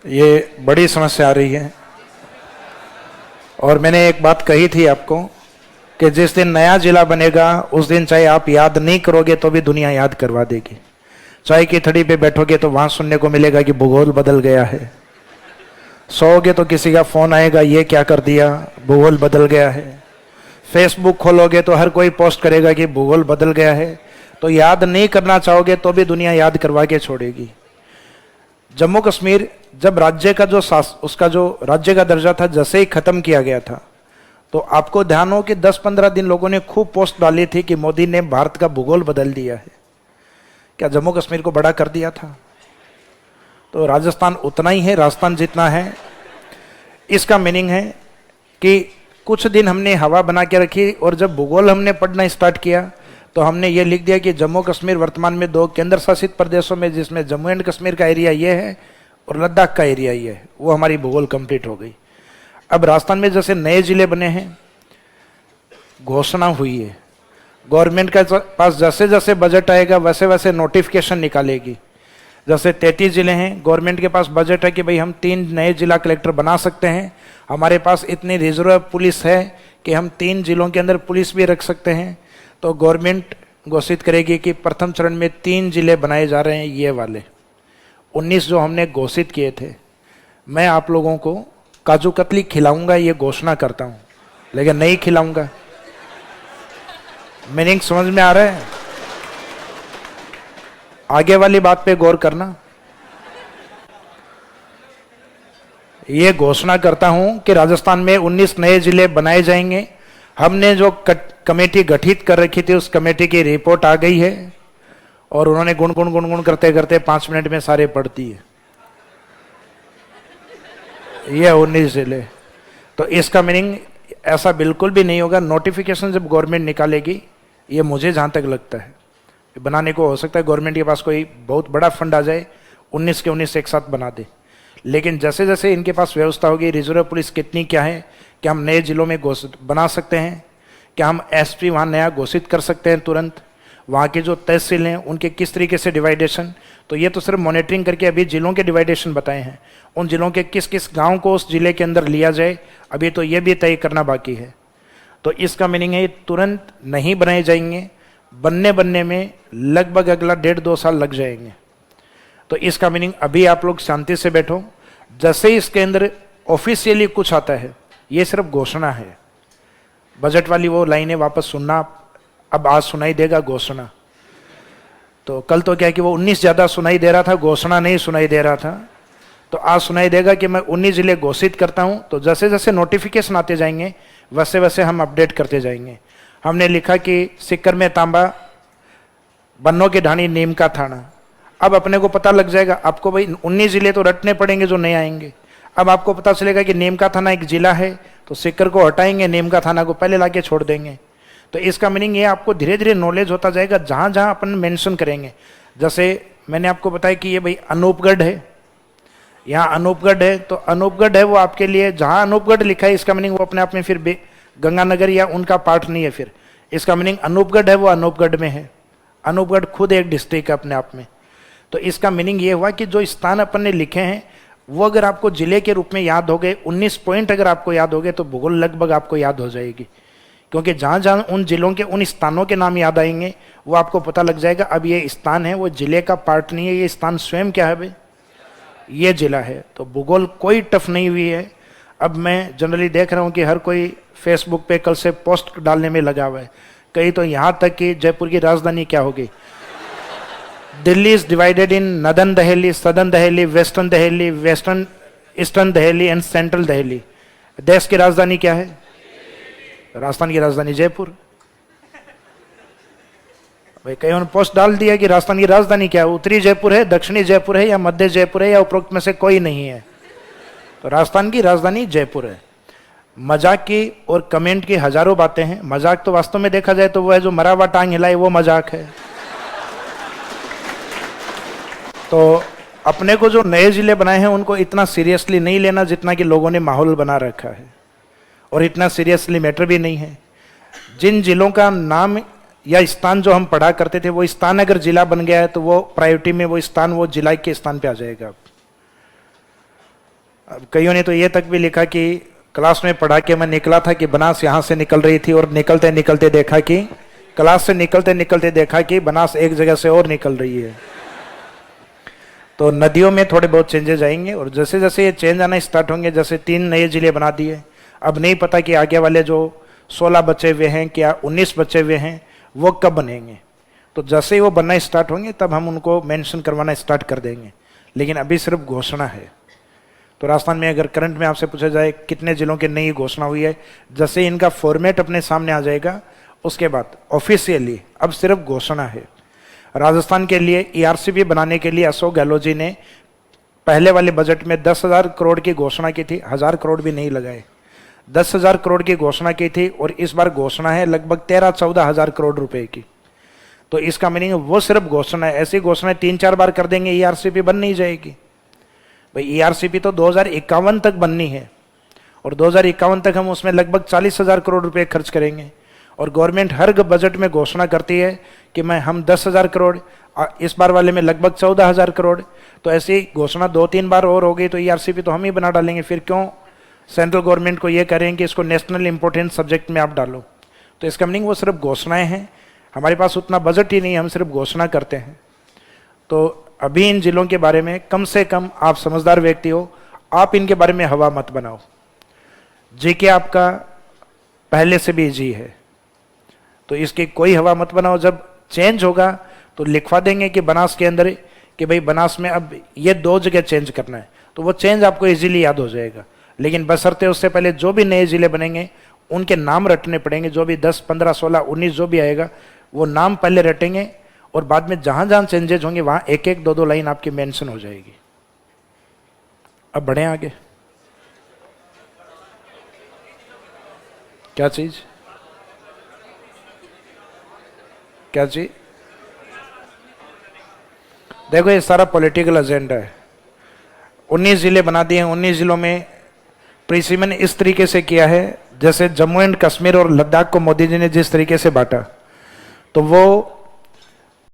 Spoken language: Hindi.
ये बड़ी समस्या आ रही है। और मैंने एक बात कही थी आपको कि जिस दिन नया जिला बनेगा उस दिन चाहे आप याद नहीं करोगे तो भी दुनिया याद करवा देगी। चाय की थड़ी पे बैठोगे तो वहां सुनने को मिलेगा कि भूगोल बदल गया है। सोओगे तो किसी का फोन आएगा, ये क्या कर दिया, भूगोल बदल गया है। फेसबुक खोलोगे तो हर कोई पोस्ट करेगा कि भूगोल बदल गया है। तो याद नहीं करना चाहोगे तो भी दुनिया याद करवा के छोड़ेगी। जम्मू कश्मीर जब राज्य का उसका जो राज्य का दर्जा था जैसे ही खत्म किया गया था, तो आपको ध्यान हो कि 10-15 दिन लोगों ने खूब पोस्ट डाली थी कि मोदी ने भारत का भूगोल बदल दिया है। क्या जम्मू कश्मीर को बड़ा कर दिया था? तो राजस्थान उतना ही है, राजस्थान जितना है। इसका मीनिंग है कि कुछ दिन हमने हवा बना के रखी और जब भूगोल हमने पढ़ना स्टार्ट किया तो हमने ये लिख दिया कि जम्मू कश्मीर वर्तमान में 2 केंद्र शासित प्रदेशों में, जिसमें जम्मू एंड कश्मीर का एरिया ये है और लद्दाख का एरिया ये है। वो हमारी भूगोल कंप्लीट हो गई। अब राजस्थान में जैसे नए जिले बने हैं, घोषणा हुई है, गवर्नमेंट के पास जैसे जैसे बजट आएगा वैसे वैसे नोटिफिकेशन निकालेगी। जैसे 33 जिले हैं, गवर्नमेंट के पास बजट है कि भाई हम 3 नए जिला कलेक्टर बना सकते हैं, हमारे पास इतनी रिजर्व पुलिस है कि हम 3 जिलों के अंदर पुलिस भी रख सकते हैं। तो गवर्नमेंट घोषित करेगी कि प्रथम चरण में 3 जिले बनाए जा रहे हैं, ये वाले 19 जो हमने घोषित किए थे। मैं आप लोगों को काजू कतली खिलाऊंगा, ये घोषणा करता हूं, लेकिन नहीं खिलाऊंगा। मीनिंग समझ में आ रहा है? आगे वाली बात पे गौर करना। ये घोषणा करता हूं कि राजस्थान में 19 नए जिले बनाए जाएंगे। हमने जो कमेटी गठित कर रखी थी उस कमेटी की रिपोर्ट आ गई है और उन्होंने गुणगुण करते करते 5 मिनट में सारे पढ़ दिए। ये 19 जिले। तो इसका मीनिंग ऐसा बिल्कुल भी नहीं होगा। नोटिफिकेशन जब गवर्नमेंट निकालेगी, ये मुझे जहां तक लगता है बनाने को हो सकता है गवर्नमेंट के पास कोई बहुत बड़ा फंड आ जाए, 19 के 19 एक साथ बना दे। लेकिन जैसे जैसे इनके पास व्यवस्था होगी, रिजर्व पुलिस कितनी क्या है, क्या हम नए जिलों में घोषित बना सकते हैं, क्या हम एसपी वहाँ नया घोषित कर सकते हैं तुरंत, वहाँ के जो तहसील हैं उनके किस तरीके से डिवाइडेशन। तो ये तो सिर्फ मॉनिटरिंग करके अभी जिलों के डिवाइडेशन बताए हैं, उन जिलों के किस किस गाँव को उस जिले के अंदर लिया जाए, अभी तो ये भी तय करना बाकी है। तो इसका मीनिंग है तुरंत नहीं बनाए जाएंगे, बनने में लगभग अगला 1.5-2 साल लग जाएंगे। तो इसका मीनिंग अभी आप लोग शांति से बैठो, जैसे ही इसके अंदर ऑफिशियली कुछ आता है, ये सिर्फ घोषणा है। बजट वाली वो लाइनें वापस सुनना, अब आज सुनाई देगा घोषणा। तो कल तो क्या कि वो 19 ज्यादा सुनाई दे रहा था, घोषणा नहीं सुनाई दे रहा था। तो आज सुनाई देगा कि मैं 19 जिले घोषित करता हूं। तो जैसे जैसे नोटिफिकेशन आते जाएंगे वैसे वैसे हम अपडेट करते जाएंगे। हमने लिखा कि सिक्कर में तांबा, बन्नों की ढाणी, नीम का थाना। अब अपने को पता लग जाएगा, आपको भाई 19 जिले तो रटने पड़ेंगे जो नए आएंगे। अब आपको पता चलेगा कि नीम का थाना एक जिला है, तो सिक्कर को हटाएंगे, नीम का थाना को पहले लाके छोड़ देंगे। तो इसका मीनिंग ये आपको धीरे धीरे नॉलेज होता जाएगा जहां जहां अपन मेंशन करेंगे। जैसे मैंने आपको बताया कि ये भाई अनूपगढ़ है, यहाँ अनूपगढ़ है, तो अनूपगढ़ है वो आपके लिए जहां अनूपगढ़ लिखा है, इसका मीनिंग वो अपने आप में फिर गंगानगर या उनका पार्ट नहीं है। फिर इसका मीनिंग अनूपगढ़ है वो अनूपगढ़ में है। अनूपगढ़ खुद एक डिस्ट्रिक्ट है अपने आप में। तो इसका मीनिंग ये हुआ कि जो स्थान अपन ने लिखे हैं वो अगर आपको जिले के रूप में याद हो गए, 19 पॉइंट अगर आपको याद हो गए, तो भूगोल लगभग आपको याद हो जाएगी। क्योंकि जहां जहां उन जिलों के उन स्थानों के नाम याद आएंगे वो आपको पता लग जाएगा अब ये स्थान है, वो जिले का पार्ट नहीं है, ये स्थान स्वयं क्या है भाई, ये जिला है। तो भूगोल कोई टफ नहीं हुई है। अब मैं जनरली देख रहा हूँ कि हर कोई फेसबुक पे कल से पोस्ट डालने में लगा हुआ है। कई तो यहाँ तक कि जयपुर की राजधानी क्या होगी, Delhi is divided in northern Delhi, southern Delhi, western Delhi, western eastern Delhi and central Delhi. देश की राजधानी क्या है? राजस्थान की राजधानी जयपुर। भाई कई उन्होंने पोस्ट डाल दिया कि राजस्थान की राजधानी क्या है, उत्तरी जयपुर है, दक्षिणी जयपुर है या मध्य जयपुर है या उपरोक्त में से कोई नहीं है। तो राजस्थान की राजधानी जयपुर है। मजाक की और कमेंट की हजारों बातें हैं। मजाक तो वास्तव में देखा जाए तो वो है जो मरा हुआ टांग हिलाए वो मजाक है। तो अपने को जो नए जिले बनाए हैं उनको इतना सीरियसली नहीं लेना जितना कि लोगों ने माहौल बना रखा है, और इतना सीरियसली मैटर भी नहीं है। जिन जिलों का नाम या स्थान जो हम पढ़ा करते थे, वो स्थान अगर जिला बन गया है तो वो प्रायोरिटी में वो स्थान वो जिला के स्थान पे आ जाएगा। अब कईयों ने तो ये तक भी लिखा कि क्लास में पढ़ा के मैं निकला था कि बनास यहाँ से निकल रही थी और निकलते निकलते देखा कि क्लास से निकलते निकलते देखा कि बनास एक जगह से और निकल रही है। तो नदियों में थोड़े बहुत चेंजेस आएंगे और जैसे जैसे ये चेंज आना स्टार्ट होंगे, जैसे 3 नए जिले बना दिए, अब नहीं पता कि आगे वाले जो 16 बचे हुए हैं क्या 19 बचे हुए हैं वो कब बनेंगे। तो जैसे ही वो बनना स्टार्ट होंगे तब हम उनको मेंशन करवाना स्टार्ट कर देंगे, लेकिन अभी सिर्फ घोषणा है। तो राजस्थान में अगर करंट में आपसे पूछा जाए कितने जिलों की नई घोषणा हुई है, जैसे इनका फॉर्मेट अपने सामने आ जाएगा उसके बाद ऑफिशियली अब सिर्फ घोषणा है। राजस्थान के लिए ईआरसीपी बनाने के लिए अशोक गहलोत जी ने पहले वाले बजट में 10,000 करोड़ की घोषणा की थी, 1,000 करोड़ भी नहीं लगाए, 10,000 करोड़ की घोषणा की थी और इस बार घोषणा है लगभग 13-14 हजार करोड़ रुपए की। तो इसका मीनिंग वो सिर्फ घोषणा है, ऐसी घोषणाएं 3-4 बार कर देंगे ईआरसीपी बन नहीं जाएगी। भाई ईआरसीपी तो 2051 तक बननी है और 2051 तक हम उसमें लगभग 40,000 करोड़ रुपए खर्च करेंगे और गवर्नमेंट हर बजट में घोषणा करती है कि हम 10,000 करोड़, इस बार वाले में लगभग 14,000 करोड़। तो ऐसी घोषणा 2-3 बार और हो गई तो ईआरसीपी तो हम ही बना डालेंगे। फिर क्यों सेंट्रल गवर्नमेंट को ये करें कि इसको नेशनल इंपॉर्टेंट सब्जेक्ट में आप डालो। तो इसका मीनिंग वो सिर्फ घोषणाएं हैं, हमारे पास उतना बजट ही नहीं, हम सिर्फ घोषणा करते हैं। तो अभी इन जिलों के बारे में कम से कम आप समझदार व्यक्ति हो, आप इनके बारे में हवा मत बनाओ। जीके आपका पहले से भी जी है तो इसकी कोई हवा मत बनाओ। जब चेंज होगा तो लिखवा देंगे कि बनास के अंदर कि भाई बनास में अब ये 2 जगह चेंज करना है, तो वो चेंज आपको इजीली याद हो जाएगा। लेकिन बशर्ते उससे पहले जो भी नए जिले बनेंगे उनके नाम रटने पड़ेंगे, जो भी 10, 15, 16, 19 जो भी आएगा वो नाम पहले रटेंगे और बाद में जहां जहां चेंजेस होंगे वहां 1-1, 2-2 लाइन आपकी मेंशन हो जाएगी। अब बढ़े आगे। क्या चीज क्या चीज देखो ये सारा पॉलिटिकल एजेंडा है। 19 जिले बना दिए हैं, 19 जिलों में प्रीसीमन इस तरीके से किया है जैसे जम्मू एंड कश्मीर और लद्दाख को मोदी जी ने जिस तरीके से बांटा, तो वो